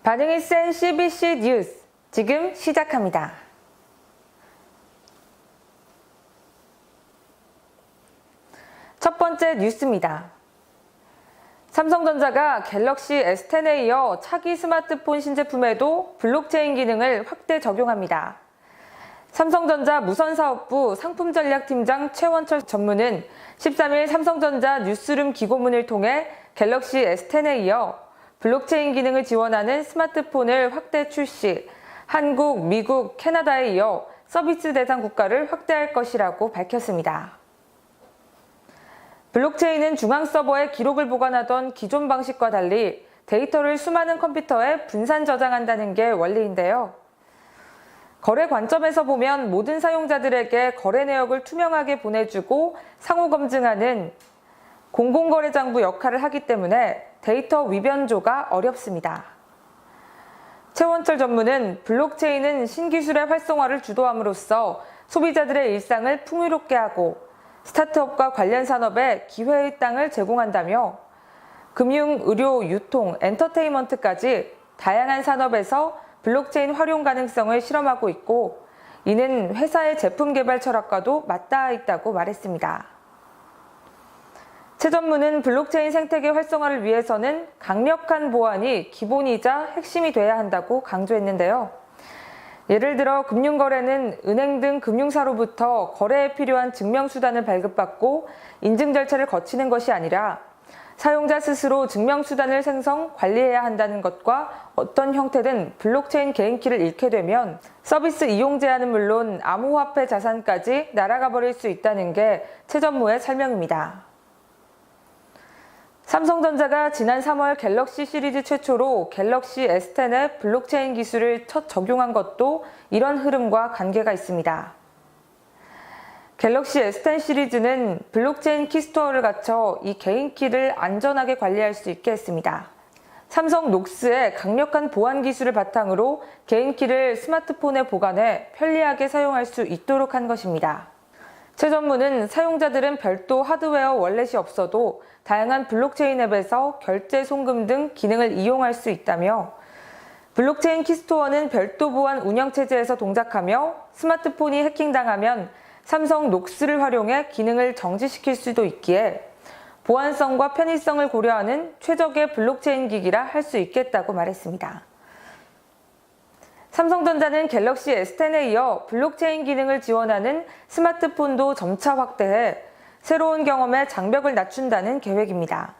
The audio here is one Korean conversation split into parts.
반응이 센 CBC 뉴스 지금 시작합니다. 첫 번째 뉴스입니다. 삼성전자가 갤럭시 S10에 이어 차기 스마트폰 신제품에도 블록체인 기능을 확대 적용합니다. 삼성전자 무선사업부 상품전략팀장 최원철 전무는 13일 삼성전자 뉴스룸 기고문을 통해 갤럭시 S10에 이어 블록체인 기능을 지원하는 스마트폰을 확대 출시, 한국, 미국, 캐나다에 이어 서비스 대상 국가를 확대할 것이라고 밝혔습니다. 블록체인은 중앙 서버에 기록을 보관하던 기존 방식과 달리 데이터를 수많은 컴퓨터에 분산 저장한다는 게 원리인데요. 거래 관점에서 보면 모든 사용자들에게 거래 내역을 투명하게 보내주고 상호 검증하는 공공거래장부 역할을 하기 때문에 데이터 위변조가 어렵습니다. 최원철 전무는 블록체인은 신기술의 활성화를 주도함으로써 소비자들의 일상을 풍요롭게 하고 스타트업과 관련 산업에 기회의 땅을 제공한다며 금융, 의료, 유통, 엔터테인먼트까지 다양한 산업에서 블록체인 활용 가능성을 실험하고 있고 이는 회사의 제품 개발 철학과도 맞닿아 있다고 말했습니다. 최 전무는 블록체인 생태계 활성화를 위해서는 강력한 보안이 기본이자 핵심이 돼야 한다고 강조했는데요. 예를 들어 금융거래는 은행 등 금융사로부터 거래에 필요한 증명수단을 발급받고 인증 절차를 거치는 것이 아니라 사용자 스스로 증명수단을 생성, 관리해야 한다는 것과 어떤 형태든 블록체인 개인키를 잃게 되면 서비스 이용 제한은 물론 암호화폐 자산까지 날아가 버릴 수 있다는 게 최 전무의 설명입니다. 삼성전자가 지난 3월 갤럭시 시리즈 최초로 갤럭시 S10에 블록체인 기술을 첫 적용한 것도 이런 흐름과 관계가 있습니다. 갤럭시 S10 시리즈는 블록체인 키스토어를 갖춰 이 개인키를 안전하게 관리할 수 있게 했습니다. 삼성 녹스의 강력한 보안 기술을 바탕으로 개인키를 스마트폰에 보관해 편리하게 사용할 수 있도록 한 것입니다. 최 전무는 사용자들은 별도 하드웨어 월렛이 없어도 다양한 블록체인 앱에서 결제, 송금 등 기능을 이용할 수 있다며 블록체인 키스토어는 별도 보안 운영체제에서 동작하며 스마트폰이 해킹당하면 삼성 녹스를 활용해 기능을 정지시킬 수도 있기에 보안성과 편의성을 고려하는 최적의 블록체인 기기라 할 수 있겠다고 말했습니다. 삼성전자는 갤럭시 S10에 이어 블록체인 기능을 지원하는 스마트폰도 점차 확대해 새로운 경험에 장벽을 낮춘다는 계획입니다.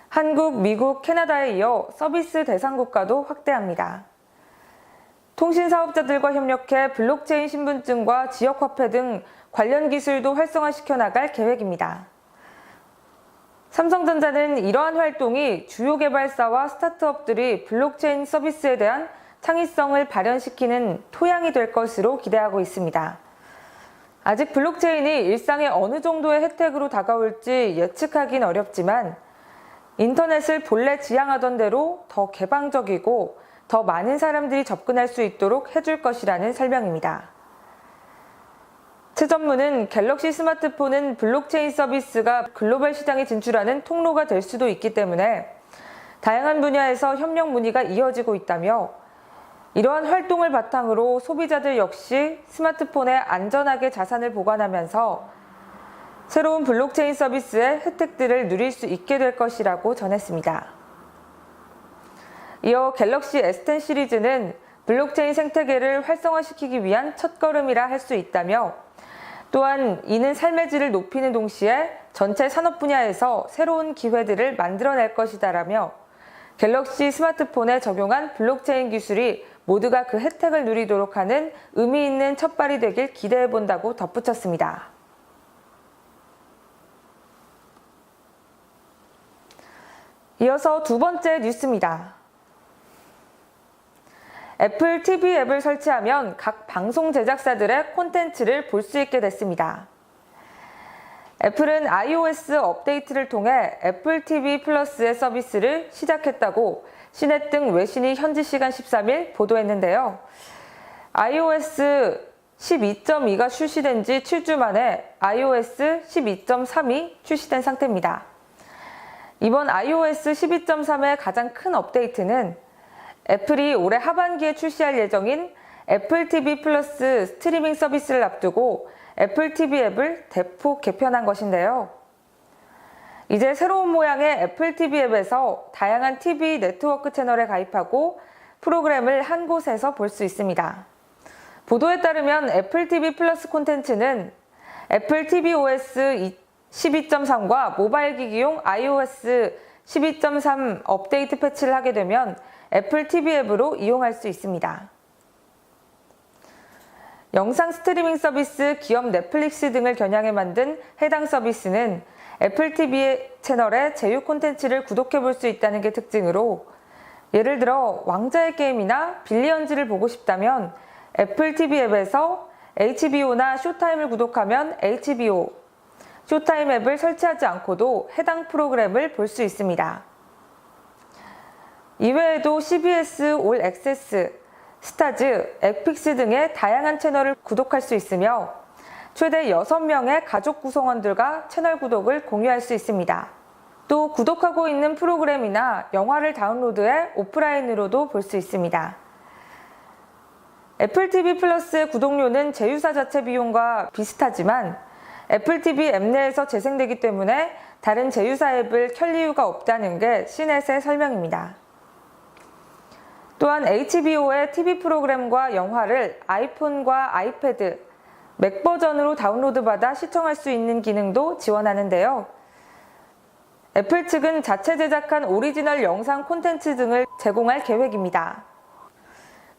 한국, 미국, 캐나다에 이어 서비스 대상 국가도 확대합니다. 통신 사업자들과 협력해 블록체인 신분증과 지역화폐 등 관련 기술도 활성화시켜 나갈 계획입니다. 삼성전자는 이러한 활동이 주요 개발사와 스타트업들이 블록체인 서비스에 대한 창의성을 발현시키는 토양이 될 것으로 기대하고 있습니다. 아직 블록체인이 일상의 어느 정도의 혜택으로 다가올지 예측하긴 어렵지만 인터넷을 본래 지향하던 대로 더 개방적이고 더 많은 사람들이 접근할 수 있도록 해줄 것이라는 설명입니다. 최 전무는 갤럭시 스마트폰은 블록체인 서비스가 글로벌 시장에 진출하는 통로가 될 수도 있기 때문에 다양한 분야에서 협력 문의가 이어지고 있다며 이러한 활동을 바탕으로 소비자들 역시 스마트폰에 안전하게 자산을 보관하면서 새로운 블록체인 서비스의 혜택들을 누릴 수 있게 될 것이라고 전했습니다. 이어 갤럭시 S10 시리즈는 블록체인 생태계를 활성화시키기 위한 첫걸음이라 할 수 있다며 또한 이는 삶의 질을 높이는 동시에 전체 산업 분야에서 새로운 기회들을 만들어낼 것이다라며 갤럭시 스마트폰에 적용한 블록체인 기술이 모두가 그 혜택을 누리도록 하는 의미 있는 첫발이 되길 기대해본다고 덧붙였습니다. 이어서 두 번째 뉴스입니다. 애플 TV 앱을 설치하면 각 방송 제작사들의 콘텐츠를 볼 수 있게 됐습니다. 애플은 iOS 업데이트를 통해 애플 TV 플러스의 서비스를 시작했다고 시넷 등 외신이 현지 시간 13일 보도했는데요. iOS 12.2가 출시된 지 7주 만에 iOS 12.3이 출시된 상태입니다. 이번 iOS 12.3의 가장 큰 업데이트는 애플이 올해 하반기에 출시할 예정인 애플 TV 플러스 스트리밍 서비스를 앞두고 애플 TV 앱을 대폭 개편한 것인데요. 이제 새로운 모양의 애플 TV 앱에서 다양한 TV 네트워크 채널에 가입하고 프로그램을 한 곳에서 볼 수 있습니다. 보도에 따르면 애플 TV 플러스 콘텐츠는 애플 tvOS 12.3과 모바일 기기용 iOS 12.3 업데이트 패치를 하게 되면 애플 TV 앱으로 이용할 수 있습니다. 영상 스트리밍 서비스 기업 넷플릭스 등을 겨냥해 만든 해당 서비스는 애플 TV 채널의 제휴 콘텐츠를 구독해 볼 수 있다는 게 특징으로, 예를 들어 왕자의 게임이나 빌리언즈를 보고 싶다면 애플 TV 앱에서 HBO나 쇼타임을 구독하면 HBO, 쇼타임 앱을 설치하지 않고도 해당 프로그램을 볼 수 있습니다. 이외에도 CBS 올 액세스, 스타즈, 엑픽스 등의 다양한 채널을 구독할 수 있으며 최대 6명의 가족 구성원들과 채널 구독을 공유할 수 있습니다. 또 구독하고 있는 프로그램이나 영화를 다운로드해 오프라인으로도 볼 수 있습니다. 애플 TV 플러스의 구독료는 제휴사 자체 비용과 비슷하지만 애플 TV 앱 내에서 재생되기 때문에 다른 제휴사 앱을 켤 이유가 없다는 게 시넷의 설명입니다. 또한 HBO의 TV 프로그램과 영화를 아이폰과 아이패드, 맥 버전으로 다운로드받아 시청할 수 있는 기능도 지원하는데요. 애플 측은 자체 제작한 오리지널 영상 콘텐츠 등을 제공할 계획입니다.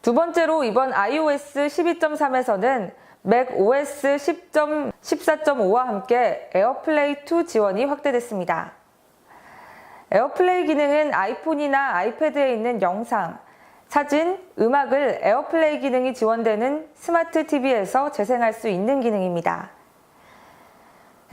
두 번째로 이번 iOS 12.3에서는 macOS 10.14.5와 함께 에어플레이 2 지원이 확대됐습니다. 에어플레이 기능은 아이폰이나 아이패드에 있는 영상, 사진, 음악을 에어플레이 기능이 지원되는 스마트 TV에서 재생할 수 있는 기능입니다.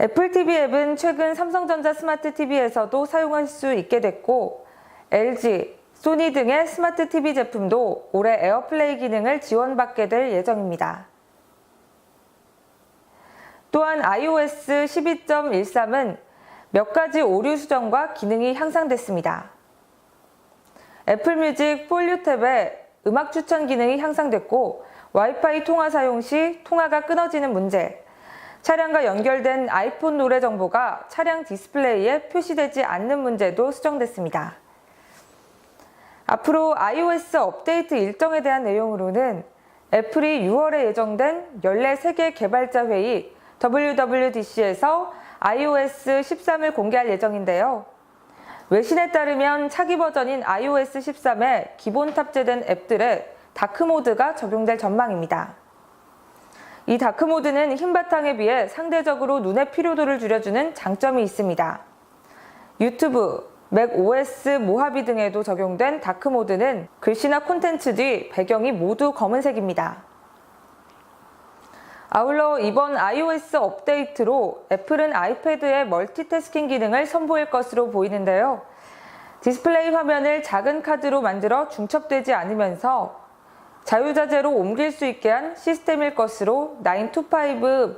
애플 TV 앱은 최근 삼성전자 스마트 TV에서도 사용할 수 있게 됐고, LG, 소니 등의 스마트 TV 제품도 올해 에어플레이 기능을 지원받게 될 예정입니다. 또한 iOS 12.13은 몇 가지 오류 수정과 기능이 향상됐습니다. 애플 뮤직 폴류 탭에 음악 추천 기능이 향상됐고, 와이파이 통화 사용 시 통화가 끊어지는 문제, 차량과 연결된 아이폰 노래 정보가 차량 디스플레이에 표시되지 않는 문제도 수정됐습니다. 앞으로 iOS 업데이트 일정에 대한 내용으로는 애플이 6월에 예정된 연례 세계 개발자 회의 WWDC에서 iOS 13을 공개할 예정인데요. 외신에 따르면 차기 버전인 iOS 13에 기본 탑재된 앱들의 다크모드가 적용될 전망입니다. 이 다크모드는 흰 바탕에 비해 상대적으로 눈의 피로도를 줄여주는 장점이 있습니다. 유튜브, macOS 모하비 등에도 적용된 다크모드는 글씨나 콘텐츠 뒤 배경이 모두 검은색입니다. 아울러 이번 iOS 업데이트로 애플은 아이패드의 멀티태스킹 기능을 선보일 것으로 보이는데요. 디스플레이 화면을 작은 카드로 만들어 중첩되지 않으면서 자유자재로 옮길 수 있게 한 시스템일 것으로 9to5,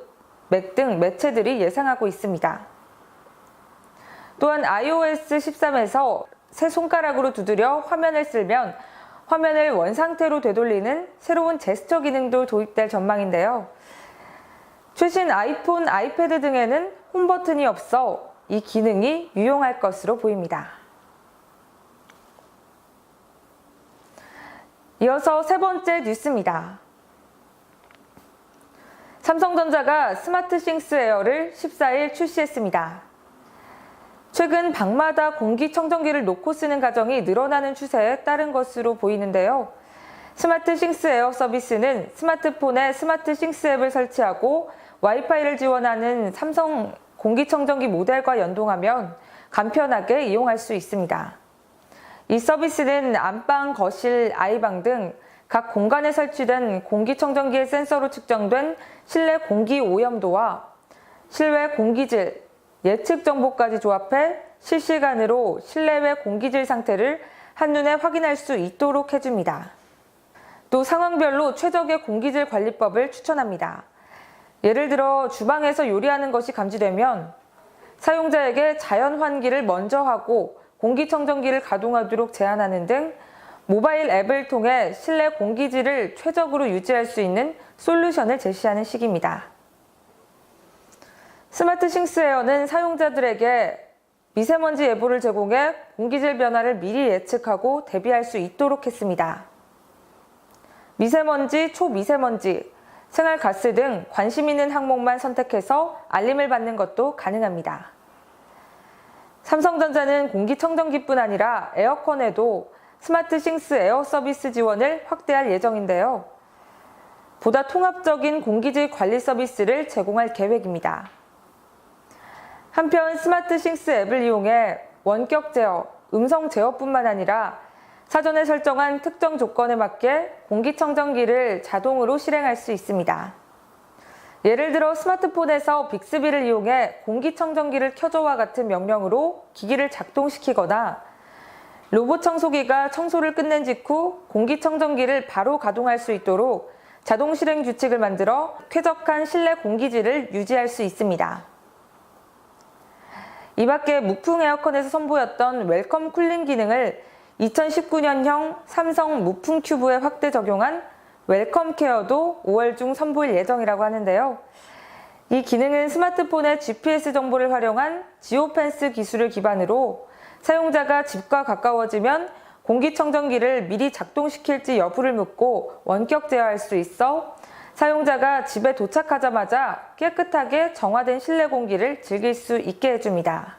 맥 등 매체들이 예상하고 있습니다. 또한 iOS 13에서 새 손가락으로 두드려 화면을 쓸면 화면을 원상태로 되돌리는 새로운 제스처 기능도 도입될 전망인데요. 최신 아이폰, 아이패드 등에는 홈 버튼이 없어 이 기능이 유용할 것으로 보입니다. 이어서 세 번째 뉴스입니다. 삼성전자가 스마트 싱스 에어를 14일 출시했습니다. 최근 방마다 공기청정기를 놓고 쓰는 가정이 늘어나는 추세에 따른 것으로 보이는데요. 스마트 싱스 에어 서비스는 스마트폰에 스마트 싱스 앱을 설치하고 와이파이를 지원하는 삼성 공기청정기 모델과 연동하면 간편하게 이용할 수 있습니다. 이 서비스는 안방, 거실, 아이방 등 각 공간에 설치된 공기청정기의 센서로 측정된 실내 공기 오염도와 실외 공기질, 예측 정보까지 조합해 실시간으로 실내외 공기질 상태를 한눈에 확인할 수 있도록 해줍니다. 또 상황별로 최적의 공기질 관리법을 추천합니다. 예를 들어 주방에서 요리하는 것이 감지되면 사용자에게 자연 환기를 먼저 하고 공기청정기를 가동하도록 제한하는 등 모바일 앱을 통해 실내 공기질을 최적으로 유지할 수 있는 솔루션을 제시하는 시기입니다. 스마트 싱스 에어는 사용자들에게 미세먼지 예보를 제공해 공기질 변화를 미리 예측하고 대비할 수 있도록 했습니다. 미세먼지, 초미세먼지, 생활가스 등 관심 있는 항목만 선택해서 알림을 받는 것도 가능합니다. 삼성전자는 공기청정기뿐 아니라 에어컨에도 스마트 싱스 에어 서비스 지원을 확대할 예정인데요. 보다 통합적인 공기질 관리 서비스를 제공할 계획입니다. 한편 스마트 싱스 앱을 이용해 원격 제어, 음성 제어뿐만 아니라 사전에 설정한 특정 조건에 맞게 공기청정기를 자동으로 실행할 수 있습니다. 예를 들어 스마트폰에서 빅스비를 이용해 공기청정기를 켜줘와 같은 명령으로 기기를 작동시키거나 로봇 청소기가 청소를 끝낸 직후 공기청정기를 바로 가동할 수 있도록 자동 실행 규칙을 만들어 쾌적한 실내 공기질을 유지할 수 있습니다. 이 밖에 무풍 에어컨에서 선보였던 웰컴 쿨링 기능을 2019년형 삼성 무풍 큐브에 확대 적용한 웰컴 케어도 5월 중 선보일 예정이라고 하는데요. 이 기능은 스마트폰의 GPS 정보를 활용한 지오펜스 기술을 기반으로 사용자가 집과 가까워지면 공기청정기를 미리 작동시킬지 여부를 묻고 원격 제어할 수 있어 사용자가 집에 도착하자마자 깨끗하게 정화된 실내 공기를 즐길 수 있게 해줍니다.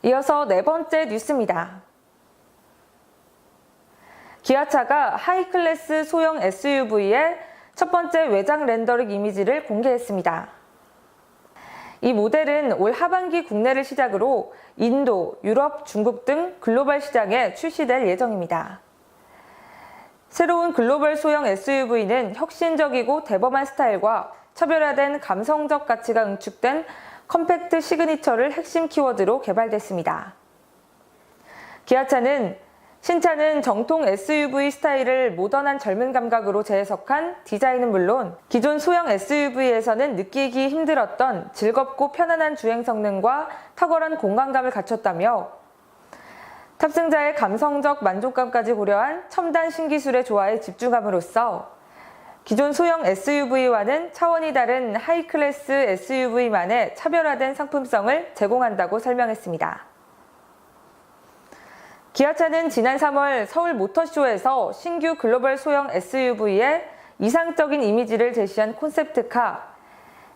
이어서 네 번째 뉴스입니다. 기아차가 하이클래스 소형 SUV의 첫 번째 외장 렌더링 이미지를 공개했습니다. 이 모델은 올 하반기 국내를 시작으로 인도, 유럽, 중국 등 글로벌 시장에 출시될 예정입니다. 새로운 글로벌 소형 SUV는 혁신적이고 대범한 스타일과 차별화된 감성적 가치가 응축된 컴팩트 시그니처를 핵심 키워드로 개발됐습니다. 기아차는 신차는 정통 SUV 스타일을 모던한 젊은 감각으로 재해석한 디자인은 물론 기존 소형 SUV에서는 느끼기 힘들었던 즐겁고 편안한 주행 성능과 탁월한 공간감을 갖췄다며 탑승자의 감성적 만족감까지 고려한 첨단 신기술의 조화에 집중함으로써 기존 소형 SUV와는 차원이 다른 하이클래스 SUV만의 차별화된 상품성을 제공한다고 설명했습니다. 기아차는 지난 3월 서울 모터쇼에서 신규 글로벌 소형 SUV의 이상적인 이미지를 제시한 콘셉트카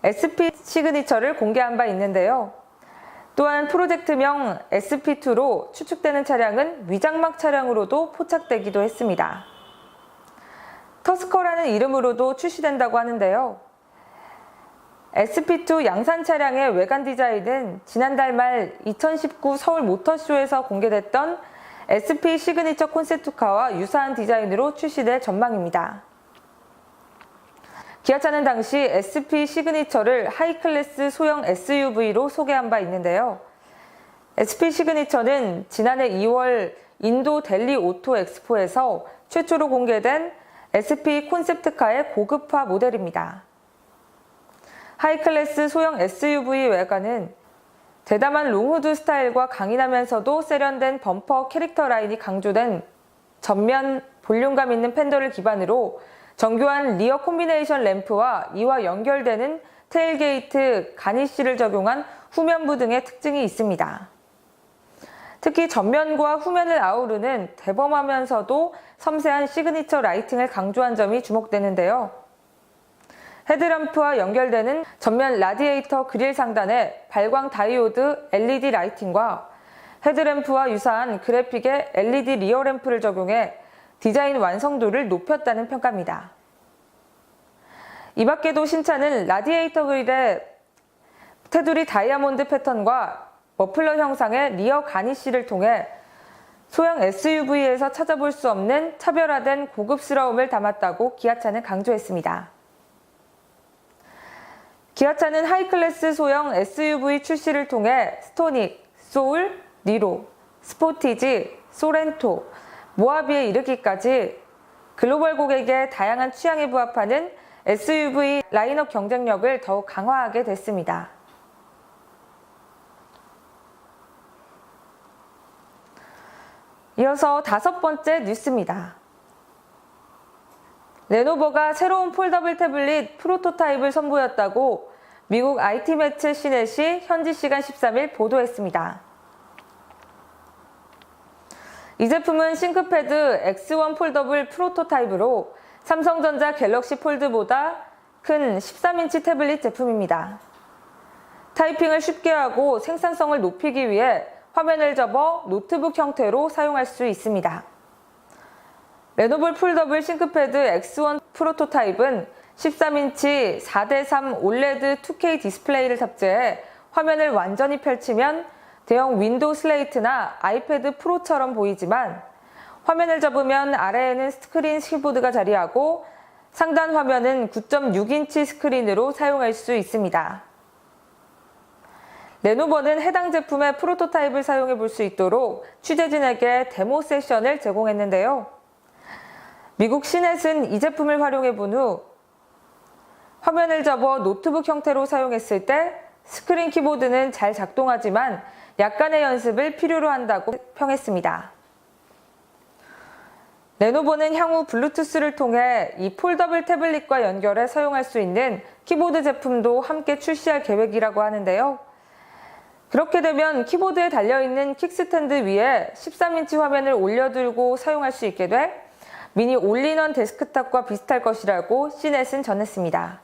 SP 시그니처를 공개한 바 있는데요. 또한 프로젝트명 SP2로 추측되는 차량은 위장막 차량으로도 포착되기도 했습니다. 터스커라는 이름으로도 출시된다고 하는데요. SP2 양산 차량의 외관 디자인은 지난달 말 2019 서울 모터쇼에서 공개됐던 SP 시그니처 콘셉트카와 유사한 디자인으로 출시될 전망입니다. 기아차는 당시 SP 시그니처를 하이클래스 소형 SUV로 소개한 바 있는데요. SP 시그니처는 지난해 2월 인도 델리 오토 엑스포에서 최초로 공개된 SP 콘셉트카의 고급화 모델입니다. 하이클래스 소형 SUV 외관은 대담한 롱후드 스타일과 강인하면서도 세련된 범퍼 캐릭터 라인이 강조된 전면 볼륨감 있는 팬더를 기반으로 정교한 리어 콤비네이션 램프와 이와 연결되는 테일게이트 가니쉬를 적용한 후면부 등의 특징이 있습니다. 특히 전면과 후면을 아우르는 대범하면서도 섬세한 시그니처 라이팅을 강조한 점이 주목되는데요. 헤드램프와 연결되는 전면 라디에이터 그릴 상단에 발광 다이오드 LED 라이팅과 헤드램프와 유사한 그래픽의 LED 리어 램프를 적용해 디자인 완성도를 높였다는 평가입니다. 이 밖에도 신차는 라디에이터 그릴에 테두리 다이아몬드 패턴과 머플러 형상의 리어 가니쉬를 통해 소형 SUV에서 찾아볼 수 없는 차별화된 고급스러움을 담았다고 기아차는 강조했습니다. 기아차는 하이클래스 소형 SUV 출시를 통해 스토닉, 소울, 니로, 스포티지, 소렌토, 모하비에 이르기까지 글로벌 고객의 다양한 취향에 부합하는 SUV 라인업 경쟁력을 더욱 강화하게 됐습니다. 이어서 5번째 뉴스입니다. 레노버가 새로운 폴더블 태블릿 프로토타입을 선보였다고 미국 IT 매체 CNET이 현지 시간 13일 보도했습니다. 이 제품은 싱크패드 X1 폴더블 프로토타입으로 삼성전자 갤럭시 폴드보다 큰 13인치 태블릿 제품입니다. 타이핑을 쉽게 하고 생산성을 높이기 위해 화면을 접어 노트북 형태로 사용할 수 있습니다. 레노버 폴더블 싱크패드 X1 프로토타입은 13인치 4:3 OLED 2K 디스플레이를 탑재해 화면을 완전히 펼치면 대형 윈도우 슬레이트나 아이패드 프로처럼 보이지만 화면을 접으면 아래에는 스크린 키보드가 자리하고 상단 화면은 9.6인치 스크린으로 사용할 수 있습니다. 레노버는 해당 제품의 프로토타입을 사용해 볼 수 있도록 취재진에게 데모 세션을 제공했는데요. 미국 CNET은 이 제품을 활용해 본 후 화면을 접어 노트북 형태로 사용했을 때 스크린 키보드는 잘 작동하지만 약간의 연습을 필요로 한다고 평했습니다. 레노버는 향후 블루투스를 통해 이 폴더블 태블릿과 연결해 사용할 수 있는 키보드 제품도 함께 출시할 계획이라고 하는데요. 그렇게 되면 키보드에 달려있는 킥스탠드 위에 13인치 화면을 올려들고 사용할 수 있게 돼 미니 올인원 데스크탑과 비슷할 것이라고 CNET은 전했습니다.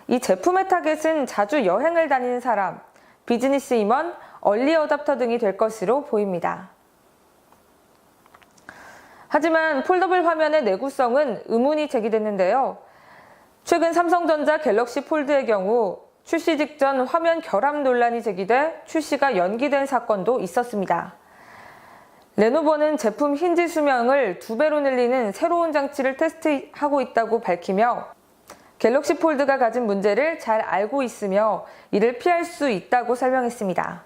이 제품의 타겟은 자주 여행을 다니는 사람, 비즈니스 임원, 얼리 어답터 등이 될 것으로 보입니다. 하지만 폴더블 화면의 내구성은 의문이 제기됐는데요. 최근 삼성전자 갤럭시 폴드의 경우 출시 직전 화면 결함 논란이 제기돼 출시가 연기된 사건도 있었습니다. 레노버는 제품 힌지 수명을 2배로 늘리는 새로운 장치를 테스트하고 있다고 밝히며 갤럭시 폴드가 가진 문제를 잘 알고 있으며 이를 피할 수 있다고 설명했습니다.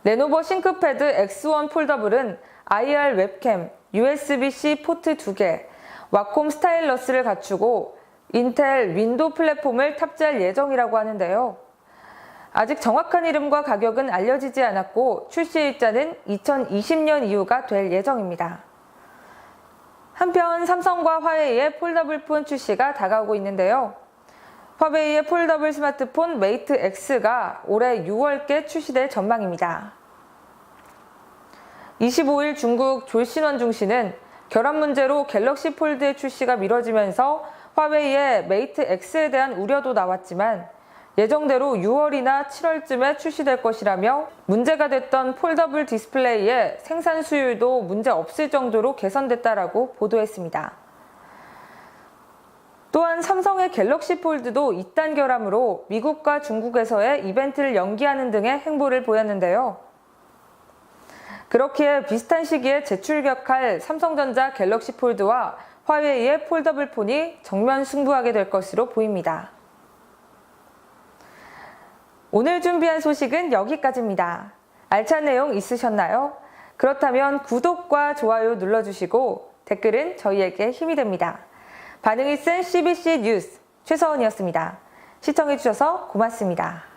레노버 싱크패드 X1 폴더블은 IR 웹캠, USB-C 포트 2개, 와콤 스타일러스를 갖추고 인텔 윈도우 플랫폼을 탑재할 예정이라고 하는데요. 아직 정확한 이름과 가격은 알려지지 않았고 출시 일자는 2020년 이후가 될 예정입니다. 한편 삼성과 화웨이의 폴더블 폰 출시가 다가오고 있는데요. 화웨이의 폴더블 스마트폰 메이트 X가 올해 6월께 출시될 전망입니다. 25일 중국 졸신원 중시는 결함 문제로 갤럭시 폴드의 출시가 미뤄지면서 화웨이의 메이트 X에 대한 우려도 나왔지만 예정대로 6월이나 7월쯤에 출시될 것이라며 문제가 됐던 폴더블 디스플레이의 생산 수율도 문제 없을 정도로 개선됐다라고 보도했습니다. 또한 삼성의 갤럭시 폴드도 2단 결함으로 미국과 중국에서의 이벤트를 연기하는 등의 행보를 보였는데요. 그렇기에 비슷한 시기에 재출격할 삼성전자 갤럭시 폴드와 화웨이의 폴더블 폰이 정면 승부하게 될 것으로 보입니다. 오늘 준비한 소식은 여기까지입니다. 알찬 내용 있으셨나요? 그렇다면 구독과 좋아요 눌러주시고 댓글은 저희에게 힘이 됩니다. 반응이 센 CBC 뉴스 최서원이었습니다. 시청해주셔서 고맙습니다.